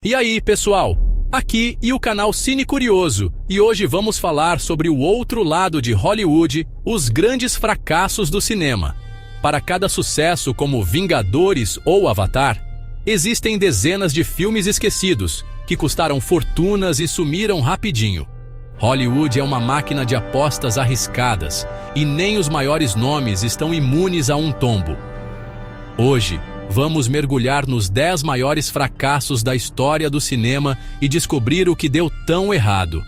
E aí, pessoal? Aqui e o canal Cine Curioso, e hoje vamos falar sobre o outro lado de Hollywood, os grandes fracassos do cinema. Para cada sucesso como Vingadores ou Avatar, existem dezenas de filmes esquecidos, que custaram fortunas e sumiram rapidinho. Hollywood é uma máquina de apostas arriscadas, e nem os maiores nomes estão imunes a um tombo. Hoje, vamos mergulhar nos 10 maiores fracassos da história do cinema e descobrir o que deu tão errado.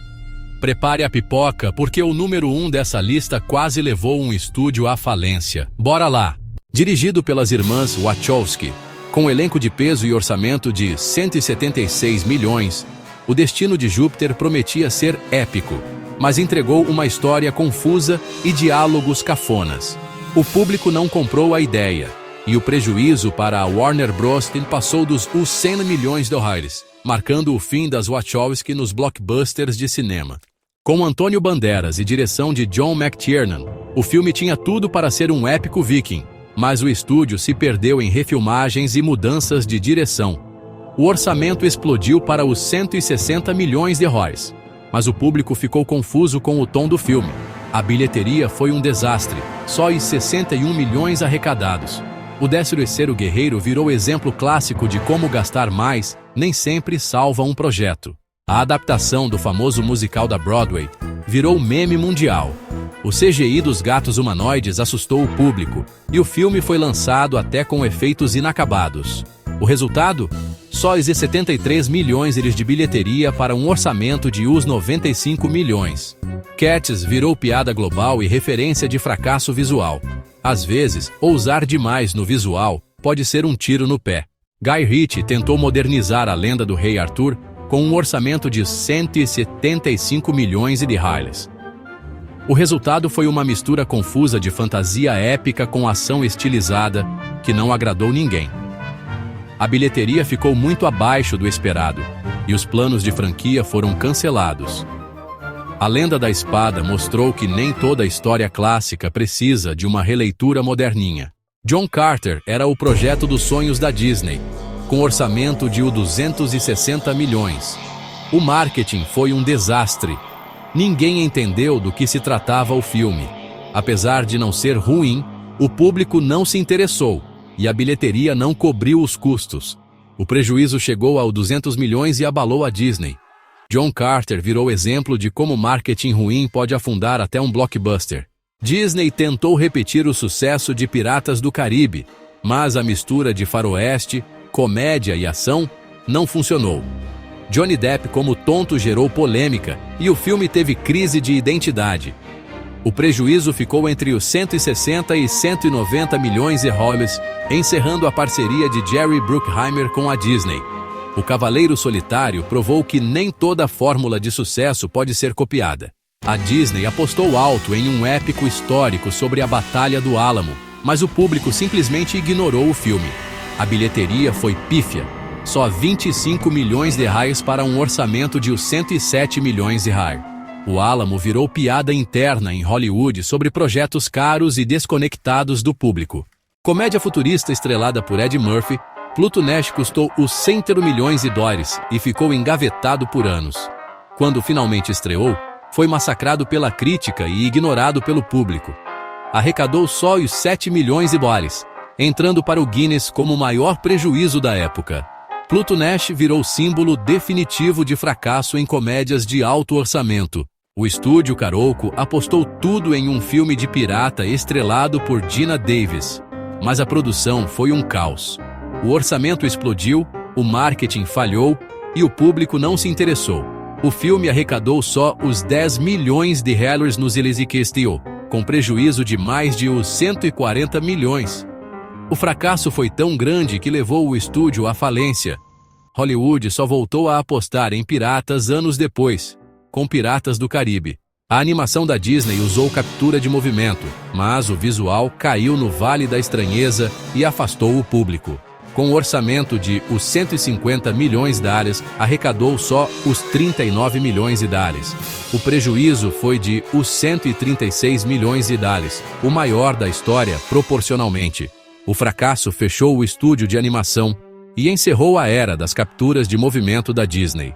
Prepare a pipoca, porque o número 1 dessa lista quase levou um estúdio à falência. Bora lá! Dirigido pelas irmãs Wachowski, com elenco de peso e orçamento de 176 milhões, O Destino de Júpiter prometia ser épico, mas entregou uma história confusa e diálogos cafonas. O público não comprou a ideia, e o prejuízo para a Warner Bros. Passou dos 100 milhões de dólares, marcando o fim das Wachowski nos blockbusters de cinema. Com Antônio Banderas e direção de John McTiernan, o filme tinha tudo para ser um épico viking, mas o estúdio se perdeu em refilmagens e mudanças de direção. O orçamento explodiu para os 160 milhões de dólares, mas o público ficou confuso com o tom do filme. A bilheteria foi um desastre, só os 61 milhões arrecadados. O 13º Guerreiro virou exemplo clássico de como gastar mais nem sempre salva um projeto. A adaptação do famoso musical da Broadway virou meme mundial. O CGI dos gatos humanoides assustou o público, e o filme foi lançado até com efeitos inacabados. O resultado? Só os 73 milhões de bilheteria para um orçamento de uns 95 milhões. Cats virou piada global e referência de fracasso visual. Às vezes, ousar demais no visual pode ser um tiro no pé. Guy Ritchie tentou modernizar a lenda do Rei Arthur com um orçamento de 175 milhões de dólares. O resultado foi uma mistura confusa de fantasia épica com ação estilizada, que não agradou ninguém. A bilheteria ficou muito abaixo do esperado, e os planos de franquia foram cancelados. A Lenda da Espada mostrou que nem toda história clássica precisa de uma releitura moderninha. John Carter era o projeto dos sonhos da Disney, com orçamento de 260 milhões. O marketing foi um desastre. Ninguém entendeu do que se tratava o filme. Apesar de não ser ruim, o público não se interessou, e a bilheteria não cobriu os custos. O prejuízo chegou a 200 milhões e abalou a Disney. John Carter virou exemplo de como marketing ruim pode afundar até um blockbuster. Disney tentou repetir o sucesso de Piratas do Caribe, mas a mistura de faroeste, comédia e ação não funcionou. Johnny Depp como tonto gerou polêmica e o filme teve crise de identidade. O prejuízo ficou entre os 160 e 190 milhões de dólares, encerrando a parceria de Jerry Bruckheimer com a Disney. O Cavaleiro Solitário provou que nem toda fórmula de sucesso pode ser copiada. A Disney apostou alto em um épico histórico sobre a Batalha do Álamo, mas o público simplesmente ignorou o filme. A bilheteria foi pífia, só 25 milhões de reais para um orçamento de 107 milhões de reais. O Álamo virou piada interna em Hollywood sobre projetos caros e desconectados do público. Comédia futurista estrelada por Ed Murphy, Pluto Nash custou os 100 milhões de dólares e ficou engavetado por anos. Quando finalmente estreou, foi massacrado pela crítica e ignorado pelo público. Arrecadou só os 7 milhões de dólares, entrando para o Guinness como o maior prejuízo da época. Pluto Nash virou símbolo definitivo de fracasso em comédias de alto orçamento. O estúdio Carolco apostou tudo em um filme de pirata estrelado por Geena Davis, mas a produção foi um caos. O orçamento explodiu, o marketing falhou e o público não se interessou. O filme arrecadou só os 10 milhões de dólares nos Elizabeth, com prejuízo de mais de os 140 milhões. O fracasso foi tão grande que levou o estúdio à falência. Hollywood só voltou a apostar em piratas anos depois, com Piratas do Caribe. A animação da Disney usou captura de movimento, mas o visual caiu no Vale da Estranheza e afastou o público. Com um orçamento de os 150 milhões de dólares, arrecadou só os 39 milhões de dólares. O prejuízo foi de os 136 milhões de dólares, o maior da história proporcionalmente. O fracasso fechou o estúdio de animação, e encerrou a era das capturas de movimento da Disney.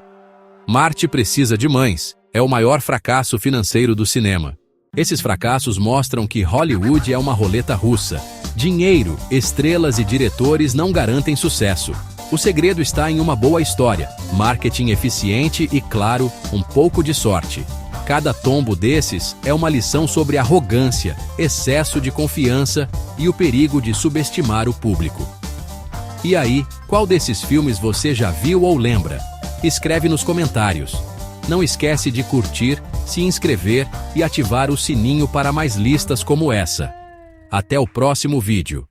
Marty Precisa de Mães é o maior fracasso financeiro do cinema. Esses fracassos mostram que Hollywood é uma roleta russa. Dinheiro, estrelas e diretores não garantem sucesso. O segredo está em uma boa história, marketing eficiente e, claro, um pouco de sorte. Cada tombo desses é uma lição sobre arrogância, excesso de confiança e o perigo de subestimar o público. E aí, qual desses filmes você já viu ou lembra? Escreve nos comentários. Não esquece de curtir, se inscrever e ativar o sininho para mais listas como essa. Até o próximo vídeo.